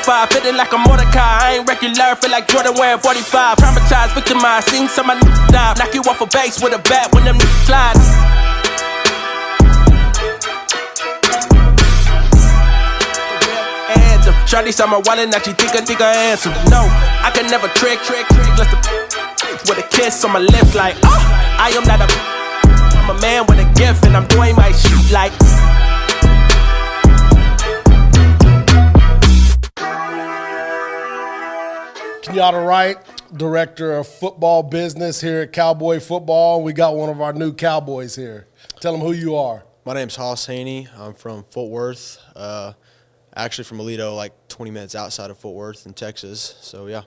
45, feeling like a Mordecai. I ain't regular, feel like Jordan wearing 45. Traumatized, victimized, seen some of my die. Knock you off a base with a bat when them niggas slide. Shawty saw my wallet, now she think I answer. No, I can never trick, let's with a kiss on my lips like, oh, I am not I'm a man with a gift and I'm doing my shit like. Kenyatta Wright, Director of Football Business here at Cowboy Football. We got one of our new Cowboys here. Tell them who you are. My name's Hauss Hejny. I'm from Fort Worth. Actually from Aledo, like 20 minutes outside of Fort Worth in Texas. So, yeah.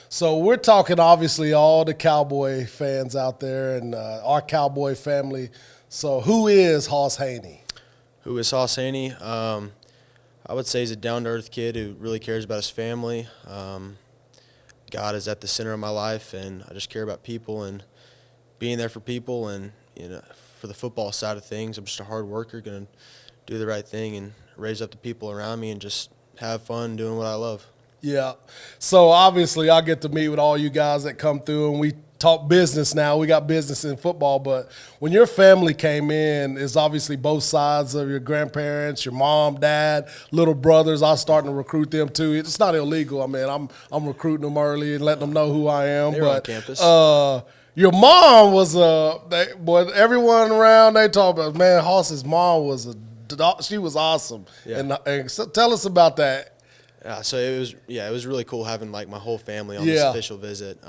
So we're talking, obviously, all the Cowboy fans out there and our Cowboy family. So who is Hauss Hejny? Who is Hauss Hejny? I would say he's a down-to-earth kid who really cares about his family. God is at the center of my life, and I just care about people and being there for people. And, you know, for the football side of things, I'm just a hard worker, going to do the right thing and raise up the people around me and just have fun doing what I love. Yeah. So obviously I get to meet with all you guys that come through and we talk business now. We got business in football, but when your family came in, it's obviously both sides of your grandparents, your mom, dad, little brothers. I was starting to recruit them too. It's not illegal. I mean, I'm recruiting them early and letting them know who I am. They're on campus. Your mom was everyone around, they talk about, man, Hauss's mom was she was awesome. Yeah. And so tell us about that. So it was really cool having like my whole family on this official visit.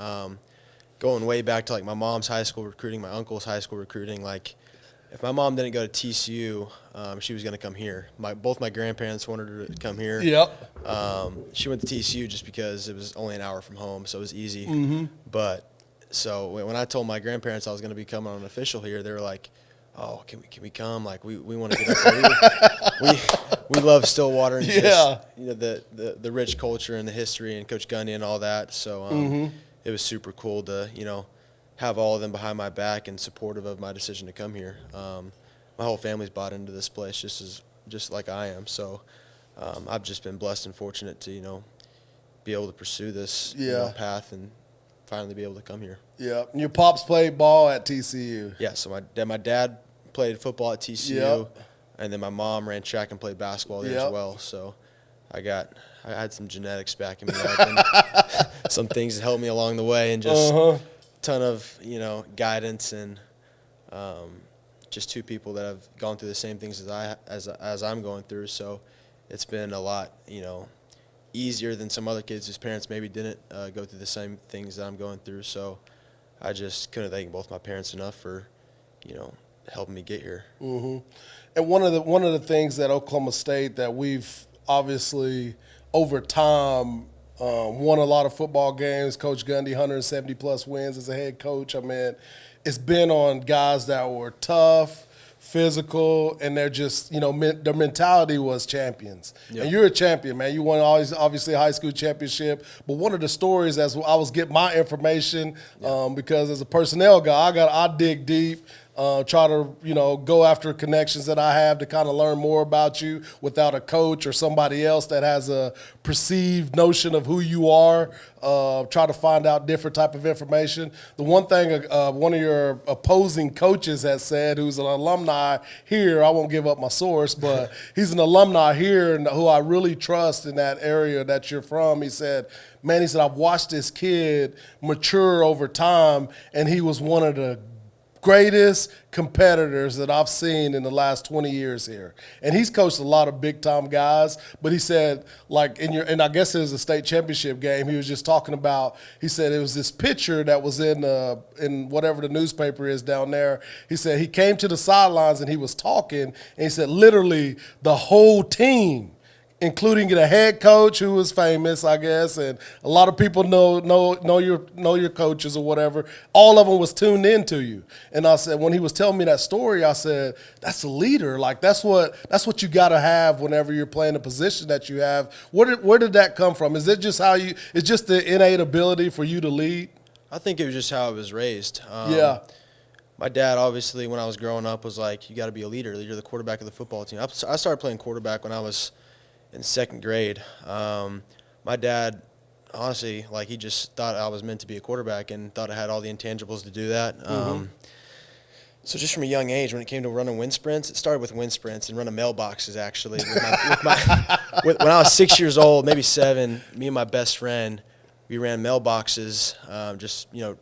Going way back to like my mom's high school recruiting, my uncle's high school recruiting. Like, if my mom didn't go to TCU, she was going to come here. Both my grandparents wanted her to come here. Yep. She went to TCU just because it was only an hour from home, so it was easy. Mm-hmm. But so when I told my grandparents I was going to be coming on an official here, they were like, "Oh, can we come? Like we want to get up there." we love Stillwater and just, you know, the rich culture and the history and Coach Gundy and all that. So it was super cool to, you know, have all of them behind my back and supportive of my decision to come here. My whole family's bought into this place just like I am. So I've just been blessed and fortunate to, you know, be able to pursue this path and finally be able to come here. Yeah. And your pops played ball at TCU. Yeah. So my dad played football at TCU, and then my mom ran track and played basketball there as well. So I had some genetics backing me up and some things that helped me along the way, and just a ton of, you know, guidance and just two people that have gone through the same things as I'm going through. So it's been a lot, you know, easier than some other kids whose parents maybe didn't go through the same things that I'm going through. So I just couldn't thank both my parents enough for, you know, helping me get here. Mm-hmm. And one of the things that Oklahoma State that we've obviously over time won a lot of football games. Coach Gundy, 170-plus wins as a head coach. I mean, it's been on guys that were tough, physical, and they're just, you know, their mentality was champions. Yep. And you're a champion, man. You won obviously a high school championship. But one of the stories, as I was getting my information, because as a personnel guy, I dig deep. Try to, you know, go after connections that I have to kind of learn more about you without a coach or somebody else that has a perceived notion of who you are. Try to find out different type of information. The one thing one of your opposing coaches has said, who's an alumni here, I won't give up my source, but he's an alumni here and who I really trust in that area that you're from. He said, man, I've watched this kid mature over time, and he was one of the greatest competitors that I've seen in the last 20 years here. And he's coached a lot of big-time guys, but he said, like, and I guess it was a state championship game, he was just talking about, he said it was this picture that was in whatever the newspaper is down there. He said he came to the sidelines and he was talking, and he said literally the whole team, including the head coach, who was famous, I guess, and a lot of people know your coaches or whatever. All of them was tuned into you. And I said, when he was telling me that story, I said, that's a leader. Like that's what you got to have whenever you're playing the position that you have. Where did that come from? Is it just it's just the innate ability for you to lead? I think it was just how I was raised. My dad, obviously, when I was growing up, was like, you got to be a leader. You're the quarterback of the football team. I started playing quarterback when I was in second grade. my dad, honestly, like he just thought I was meant to be a quarterback and thought I had all the intangibles to do that. So just from a young age, when it came to running wind sprints, it started with wind sprints and running mailboxes, actually. When I was 6 years old, maybe 7, me and my best friend, we ran mailboxes,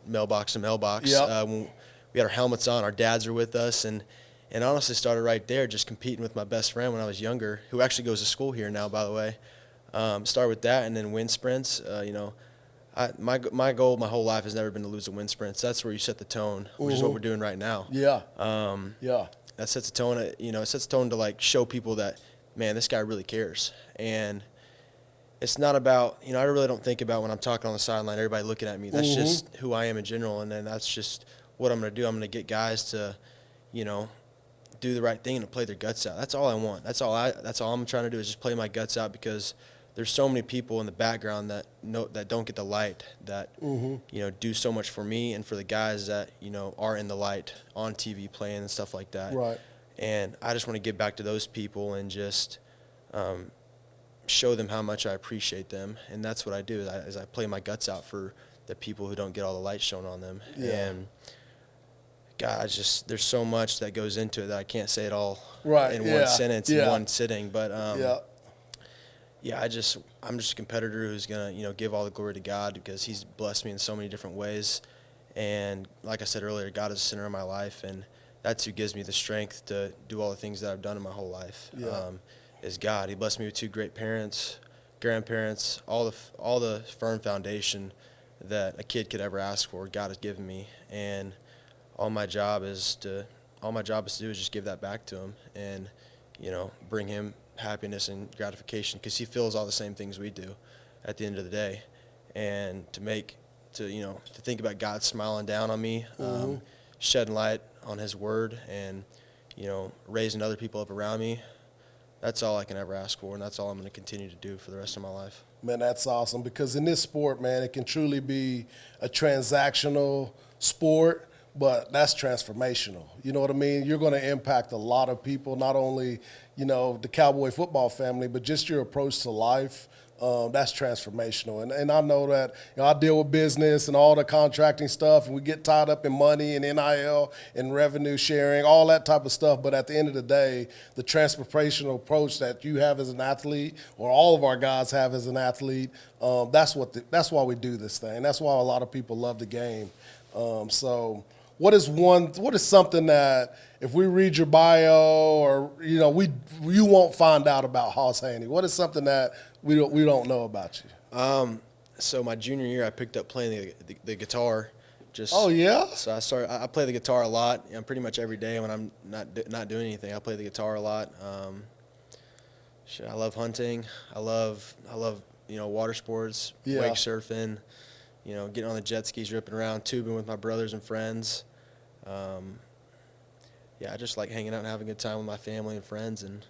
mailbox to mailbox. Yep. When we had our helmets on, our dads were with us, and honestly started right there, just competing with my best friend when I was younger, who actually goes to school here now, by the way. Started with that, and then wind sprints, my goal my whole life has never been to lose a wind sprint. So that's where you set the tone, which is what we're doing right now. Yeah. That sets a tone. It sets a tone to like show people that, man, this guy really cares. And it's not about, I really don't think about when I'm talking on the sideline, everybody looking at me. That's just who I am in general. And then that's just what I'm going to do. I'm going to get guys to, do the right thing and to play their guts out. That's all I want. That's all I'm trying to do is just play my guts out, because there's so many people in the background that don't get the light, that do so much for me and for the guys that are in the light on TV playing and stuff like that. Right. And I just want to get back to those people and just show them how much I appreciate them. And that's what I do is I play my guts out for the people who don't get all the light shown on them. Yeah. And God, there's so much that goes into it that I can't say it all in one sentence, in one sitting. But I'm just a competitor who's gonna give all the glory to God, because He's blessed me in so many different ways. And like I said earlier, God is the center of my life, and that's who gives me the strength to do all the things that I've done in my whole life. Is God. He blessed me with 2 great parents, grandparents, all the firm foundation that a kid could ever ask for. God has given me, and all my job is to do is just give that back to Him, and bring Him happiness and gratification, because He feels all the same things we do at the end of the day. And to think about God smiling down on me, shedding light on His word, and raising other people up around me, that's all I can ever ask for, and that's all I'm going to continue to do for the rest of my life. Man, that's awesome, because in this sport, man, it can truly be a transactional sport, but that's transformational. You know what I mean? You're going to impact a lot of people, not only, the Cowboy Football family, but just your approach to life. That's transformational. And I know that I deal with business and all the contracting stuff, and we get tied up in money and NIL and revenue sharing, all that type of stuff. But at the end of the day, the transformational approach that you have as an athlete, or all of our guys have as an athlete, that's why we do this thing. That's why a lot of people love the game. So what is something that if we read your bio, or you won't find out about Hauss Hejny? What is something that we don't know about you? So my junior year, I picked up playing the guitar. Oh yeah. So I play the guitar a lot. Pretty much every day when I'm not doing anything, I play the guitar a lot. I love hunting. I love water sports, wake surfing. Getting on the jet skis, ripping around, tubing with my brothers and friends. I just like hanging out and having a good time with my family and friends, and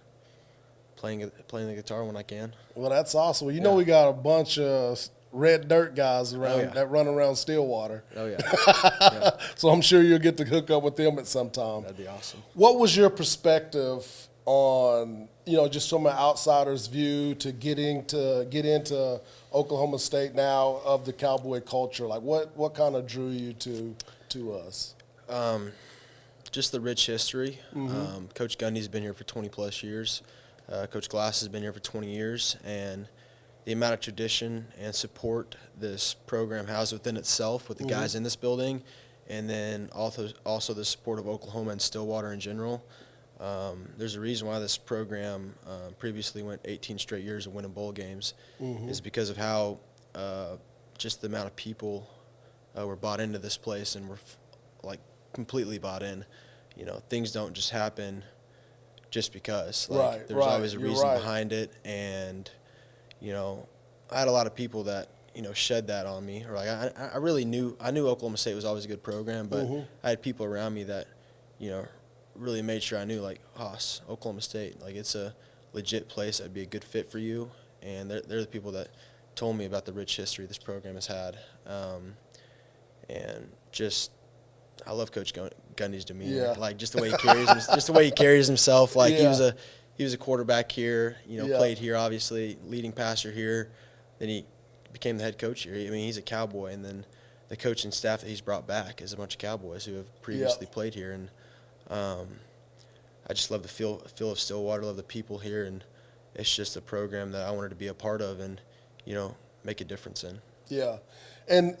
playing the guitar when I can. Well, that's awesome. We got a bunch of red dirt guys around that run around Stillwater. Oh yeah. So I'm sure you'll get to hook up with them at some time. That'd be awesome. What was your perspective on, just from an outsider's view to get into Oklahoma State now, of the Cowboy culture? Like what kind of drew you to us? Just the rich history. Coach Gundy's been here for 20 plus years. Coach Glass has been here for 20 years, and the amount of tradition and support this program has within itself with the guys in this building, and then also the support of Oklahoma and Stillwater in general. There's a reason why this program previously went 18 straight years of winning bowl games, is because of how just the amount of people were bought into this place and were completely bought in. Things don't just happen just because. There's always a reason behind it, and I had a lot of people that shed that on me, or I knew Oklahoma State was always a good program, but I had people around me that really made sure I knew, Hauss, Oklahoma State, it's a legit place that'd be a good fit for you, and they're the people that told me about the rich history this program has had, and just I love Coach Gundy's demeanor, just the way he carries himself. He was a quarterback here, played here, obviously leading passer here. then he became the head coach here. I mean, he's a Cowboy, and then the coaching staff that he's brought back is a bunch of Cowboys who have previously played here. And I just love the feel of Stillwater, love the people here, and it's just a program that I wanted to be a part of and, make a difference in. Yeah. And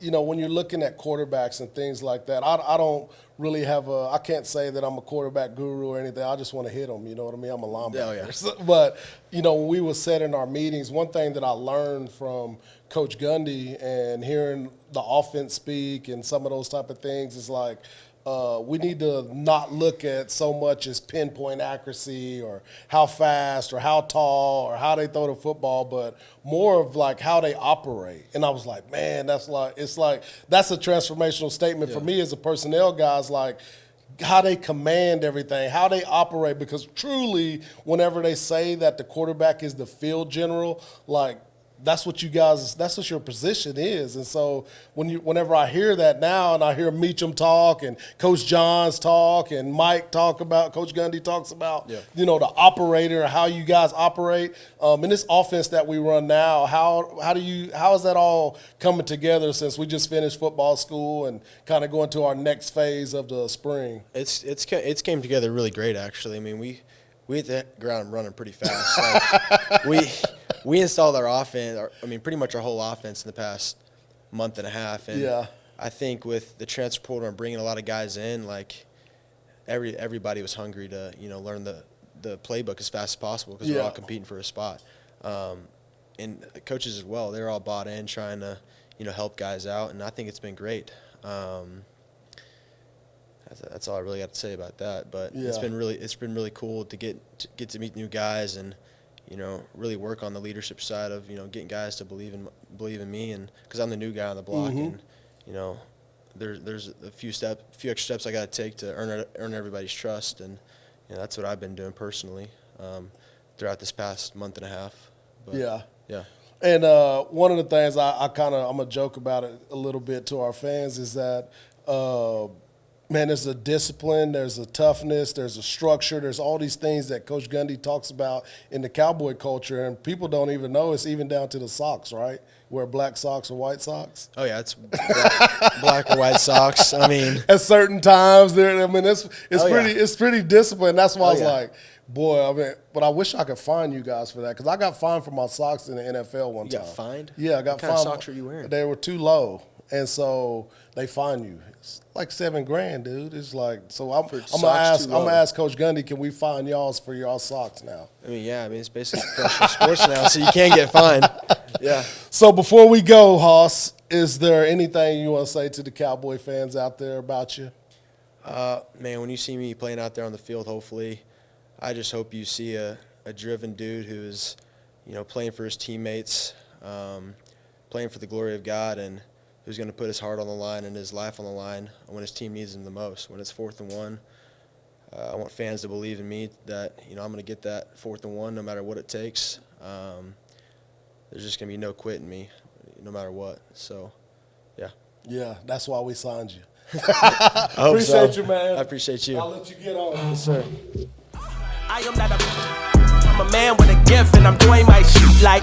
when you're looking at quarterbacks and things like that, I don't really I can't say that I'm a quarterback guru or anything. I just want to hit them, you know what I mean? I'm a linebacker. Oh, yeah. But, when we were set in our meetings, one thing that I learned from Coach Gundy and hearing the offense speak and some of those type of things is like, we need to not look at so much as pinpoint accuracy or how fast or how tall or how they throw the football, but more of like how they operate. And I was like, man, that's a transformational statement for me as a personnel guy. Is like how they command everything, how they operate, because truly whenever they say that the quarterback is the field general, like, that's what your position is. And so whenever I hear that now and I hear Meacham talk and Coach Johns talk and Mike talk about, Coach Gundy talks about, the operator, how you guys operate. In this offense that we run now, how is that all coming together since we just finished football school and kind of going to our next phase of the spring? It's came together really great, actually. I mean, we hit the ground running pretty fast. Like, we installed our offense, pretty much our whole offense in the past month and a half. And I think with the transfer portal and bringing a lot of guys in, like everybody was hungry to, learn the playbook as fast as possible because we're all competing for a spot. And the coaches as well, they're all bought in trying to, help guys out. And I think it's been great. That's all I really got to say about that. But it's been really cool to get to meet new guys and, really work on the leadership side of, getting guys to believe in me, and because I'm the new guy on the block, and there's a few extra steps I got to take to earn everybody's trust, and that's what I've been doing personally throughout this past month and a half. But, yeah. And one of the things I'm gonna joke about it a little bit to our fans is that. Man, there's a discipline, there's a toughness, there's a structure, there's all these things that Coach Gundy talks about in the Cowboy culture, and people don't even know it's even down to the socks, right? Wear black socks or white socks. Oh yeah, it's black or white socks. I mean, at certain times, it's pretty disciplined. That's why I was like, boy, but I wish I could fine you guys for that, because I got fined for my socks in the NFL one time. You got fined? Yeah, I got fined. What kind of socks were you wearing? They were too low. And so they fine you. It's like $7,000, dude. It's like, so I'm gonna ask Coach Gundy, can we fine y'all's for y'all socks now? It's basically professional sports now, so you can get fined. Yeah. So before we go, Hauss, is there anything you want to say to the Cowboy fans out there about you? Man, when you see me playing out there on the field, hopefully, I just hope you see a driven dude who's, playing for his teammates, playing for the glory of God, and who's going to put his heart on the line and his life on the line when his team needs him the most. When it's 4th and 1, I want fans to believe in me that, I'm going to get that 4th and 1 no matter what it takes. There's just going to be no quitting me no matter what. So, yeah. Yeah, that's why we signed you. Appreciate you, man. I appreciate you. I'll let you get on. Yes, sir. I'm a man with a gift, and I'm doing my shit like